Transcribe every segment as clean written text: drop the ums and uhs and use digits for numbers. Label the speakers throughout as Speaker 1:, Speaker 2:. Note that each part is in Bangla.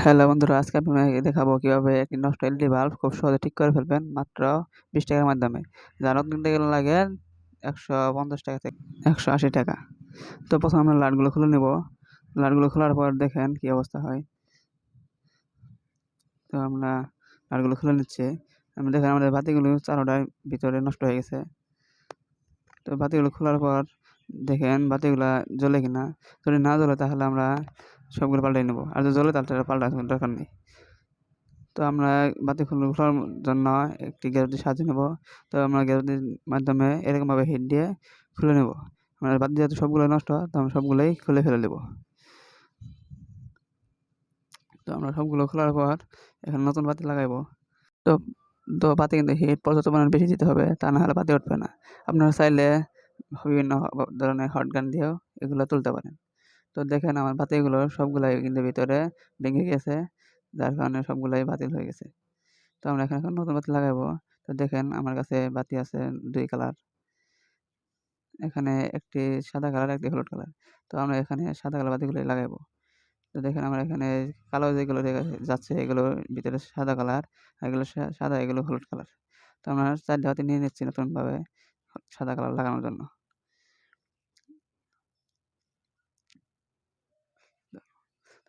Speaker 1: হ্যালো বন্ধুরা, আজকে আপনাকে দেখাবো কিভাবে একটি নষ্ট এলইডি বাল্ব খুব সহজে ঠিক করে ফেলবেন মাত্র 20 টাকার মাধ্যমে। যা নতুন কিনতে গেলে লাগে 150 টাকা থেকে 180 টাকা। তো প্রথমে আমরা লাইটগুলো খুলে নেব। লাইটগুলো খোলার পর দেখেন কি অবস্থা হয়। তো আমরা লাইটগুলো খুলে নিচ্ছি। আমরা দেখেন আমাদের বাতিগুলো চারোটার ভিতরে নষ্ট হয়ে গেছে। তো বাতিগুলো খোলার পর দেখেন বাতিগুলা জ্বলে কিনা। যদি না জ্বলে তাহলে আমরা সবগুলো পাল্টাই নেব, আর যদি জ্বলে তাহলে পাল্টানোর দরকার নেই। তো আমরা বাতি খোলার জন্য একটি গ্যারেন্টির সাহায্য নেব। তো আমরা গ্যারেন্টির মাধ্যমে এরকমভাবে হিট দিয়ে খুলে নেব। আমরা বাতি যেহেতু সবগুলো নষ্ট, তো আমরা সবগুলোই খুলে ফেলে দেব। তো আমরা সবগুলো খোলার পর এখানে নতুন বাতি লাগাইবো। তো তো বাতি কিন্তু হিট পর্যাপ্ত পরিমাণে বেশি দিতে হবে, তা না হলে বাতি উঠবে না। আপনারা চাইলে বিভিন্ন ধরনের হট গান দিয়েও এগুলো তুলতে পারেন। তো দেখেন আমার বাতিগুলো সবগুলাই কিন্তু ভিতরে ভেঙে গেছে, যার কারণে সবগুলাই বাতিল হয়ে গেছে। তো আমরা এখানে এখন নতুন বাতি লাগাবো। তো দেখেন আমার কাছে বাতি আছে 2 কালার। এখানে একটি সাদা কালার, একটি হলুদ কালার। তো আমরা এখানে সাদা কালার বাতিগুলোই লাগাবো। তো দেখেন আমার এখানে কালো যেগুলো যাচ্ছে এগুলোর ভিতরে সাদা কালার, আর এগুলো সাদা, এগুলো হলুদ কালার। তো আমরা 4 বাতি নিয়ে নিচ্ছি নতুনভাবে সাদা কালার লাগানোর জন্য।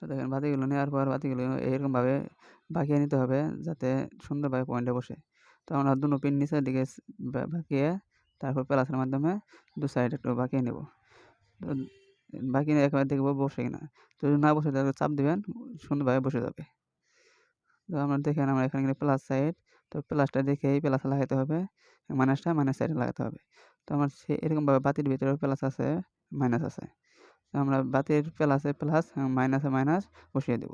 Speaker 1: তো দেখেন বাতিগুলো নেওয়ার পর বাতিগুলো এরকমভাবে বাঁকিয়ে নিতে হবে যাতে সুন্দরভাবে পয়েন্টে বসে। তো আমরা দুনো পিন নিচের দিকে বাঁকিয়ে তারপর প্লাসের মাধ্যমে 2 সাইড একটু বাঁকিয়ে নেব। তো বাঁকিয়ে নিয়ে একবার দেখব বসে কিনা। তো যদি না বসে তাহলে চাপ দিবেন, সুন্দরভাবে বসে যাবে। তো আমরা দেখেন আমরা এখানে কিন্তু প্লাস সাইড, তো প্লাসটা দেখেই প্লাসে লাগাতে হবে, মাইনাসটা মাইনাস সাইডে লাগাতে হবে। তো আমার এরকমভাবে বাতির ভিতরে প্লাস আছে, মাইনাস আছে। তো আমরা বাতির প্লাসে প্লাস, মাইনাসে মাইনাস বসিয়ে দেব।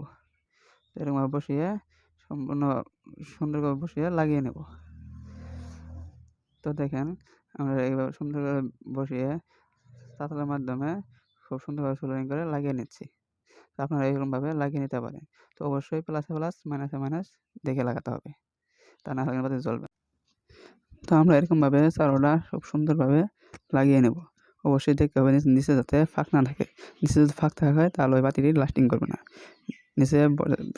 Speaker 1: তো এরকমভাবে বসিয়ে সম্পূর্ণ সুন্দর করে বসিয়ে লাগিয়ে নেব। তো দেখেন আমরা এইভাবে সুন্দর করে বসিয়ে চাতালের মাধ্যমে খুব সুন্দরভাবে সোল্ডারিং করে লাগিয়ে নিচ্ছি। তো আপনারা এরকমভাবে লাগিয়ে নিতে পারেন। তো অবশ্যই প্লাসে প্লাস, মাইনাসে মাইনাস দেখে লাগাতে হবে, তা না হলে বাতি জ্বলবে। তো আমরা এরকমভাবে চারোটা খুব সুন্দরভাবে লাগিয়ে নেব। অবশ্যই দেখতে হবে নিচে যাতে ফাঁক না থাকে। নিচে যদি ফাঁক থাকে তাহলে ওই বাতিটি লাস্টিং করবে না। নিচে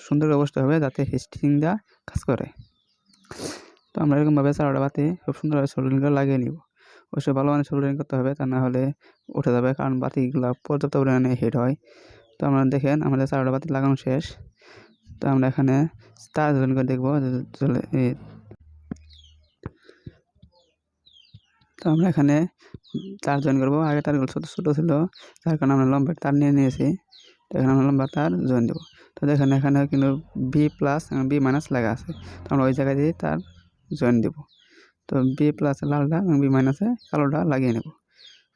Speaker 1: সুন্দর করে বসতে হবে যাতে হিস্টিংটা কাজ করে। তো আমরা এরকমভাবে চারোটা বাতি খুব সুন্দরভাবে সোল্ডারিং করে লাগিয়ে নিব। অবশ্যই ভালো মানের সোল্ডারিং করতে হবে, তা না হলে উঠে যাবে, কারণ বাতিগুলো পর্যাপ্ত পরিমাণে হিট হয়। তো আমরা দেখেন আমাদের চারোটা বাতি লাগানো শেষ। তো আমরা এখানে তার জয়েন করে দেখবো চলে। তো আমরা এখানে তার জয়েন করবো। আগে তারগুলো ছোটো ছোটো ছিল, যার কারণে আমরা লম্বা তার নিয়ে নিয়েছি। তো এখানে আমরা লম্বা তার জয়েন দেবো। তো দেখেন এখানে কিন্তু বি প্লাস এবং বি মাইনাস লাগা আছে, তো আমরা ওই জায়গায় দিয়ে তার জয়েন দেবো। তো বি প্লাসে লালটা এবং বি মাইনাসে কালোটা লাগিয়ে নেব।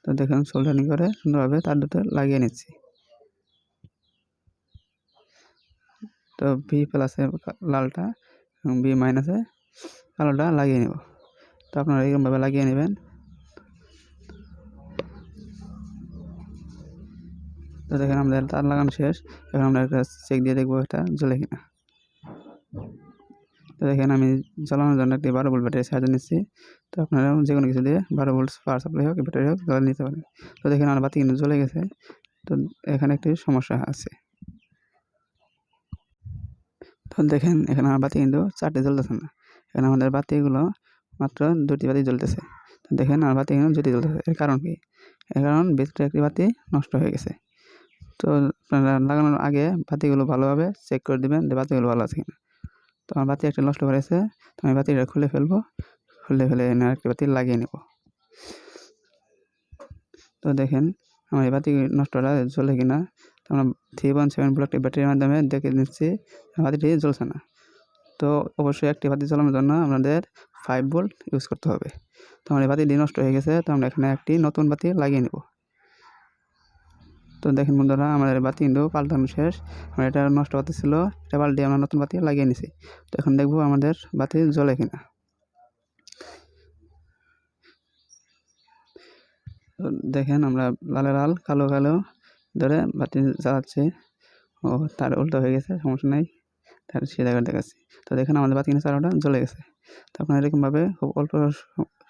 Speaker 1: তো দেখুন সোল্ডারিং করে সুন্দরভাবে তার দুটো লাগিয়ে নিচ্ছি। তো বি প্লাসে লালটা এবং বি মাইনাসে কালোটা লাগিয়ে নেব। তো আপনারা এরকমভাবে লাগিয়ে নেবেন। তো দেখেন আমাদের তার লাগানো শেষ। এখন আমরা একটা চেক দিয়ে দেখবো এটা জ্বলে কিনা। তো দেখেন আমি জ্বালানোর জন্য একটি 12 ভোল্ট ব্যাটারি সাহায্য নিচ্ছি। তো আপনারা যে কোনো কিছু দিয়ে 12 ভোল্ট পাওয়ার সাপ্লাই হোক, ব্যাটারি হোক, জ্বালিয়ে নিতে পারেন। তো দেখেন আমার বাতি কিন্তু জ্বলে গেছে। তো এখানে একটি সমস্যা আছে। তো দেখেন এখানে আমার বাতি কিন্তু 4টে জ্বলতেছে না। এখানে আমাদের বাতিগুলো মাত্র 2টি বাতি জ্বলতেছে। তো দেখেন আমার বাতি কিন্তু 2টি জ্বলতেছে। এর কারণ কি? এর কারণ ভিতরে একটি বাতি নষ্ট হয়ে গেছে। তো আপনারা লাগানোর আগে বাতিগুলো ভালোভাবে চেক করে দিবেন যে বাতিগুলো ভালো আছে কিনা। তো আমার বাতি একটা নষ্ট হয়েছে, তো আমি বাতিটা খুলে ফেলবো। খুলে ফেলে এনে আরেকটি বাতি লাগিয়ে নেব। তো দেখেন আমার এই বাতি নষ্টটা জ্বলে কিনা। তো আমরা 317 ভোল্ট একটি ব্যাটারির মাধ্যমে দেখে নিচ্ছি বাতিটি জ্বলছে না। তো অবশ্যই একটি বাতি জ্বালানোর জন্য আমাদের 5 ভোল্ট ইউজ করতে হবে। তো আমার এই বাতিটি নষ্ট হয়ে গেছে, তো আমরা এখানে একটি নতুন বাতি লাগিয়ে নেব। তো দেখেন বন্ধুরা আমাদের বাতি কিন্তু পাল্টানো শেষ। আমরা এটা নষ্ট বাতি ছিল, এটা পাল্টে আমরা নতুন বাতি লাগিয়ে নিছি। তো এখন দেখবো আমাদের বাতি জ্বলে কিনা। তো দেখেন আমরা লালে লাল, কালো কালো ধরে বাতি জ্বালাচ্ছি। ও তার উল্টো হয়ে গেছে, সমস্যা নেই, তার সিধা করে দেখাচ্ছি। তো দেখেন আমাদের বাতি কিন্তু চারোটা জ্বলে গেছে। তো আপনারা এরকমভাবে খুব অল্প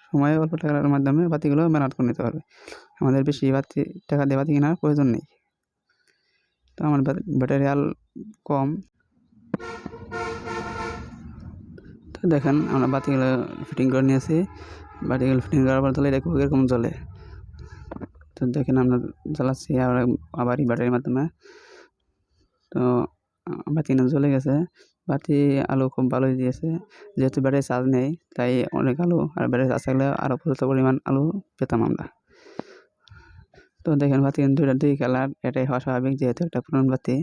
Speaker 1: সময়ে অল্প টাকার মাধ্যমে বাতিগুলো মেরামত করে নিতে পারবে। আমাদের বেশি টাকা দিয়ে বাতি কেনার প্রয়োজন নেই। তো আমার ব্যাটারি কম, তো দেখেন আমরা বাতিগুলো ফিটিং করে নিয়েছি। বাতিগুলো ফিটিং করার পর তাহলে এটা এরকম জ্বলে। তো দেখেন আমরা জ্বালাচ্ছি আবার এই ব্যাটারির মাধ্যমে। তো বাতি জ্বলে গেছে। বাতি আলো খুব ভালোই দিয়েছে। যেহেতু ব্যাটারি চার্জ নেই তাই অনেক আলো, আর ব্যাটারি চার্জ থাকলে আরও প্রচুর পরিমাণ আলো পেতাম আমরা। তো দেখেন বাতি দুই কালার, এটাই হওয়া স্বাভাবিক যেহেতু একটা পুরান বাতি।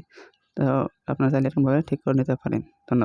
Speaker 1: তো আপনারা চাইলে এরকমভাবে ঠিক করে নিতে পারেন। ধন্যবাদ।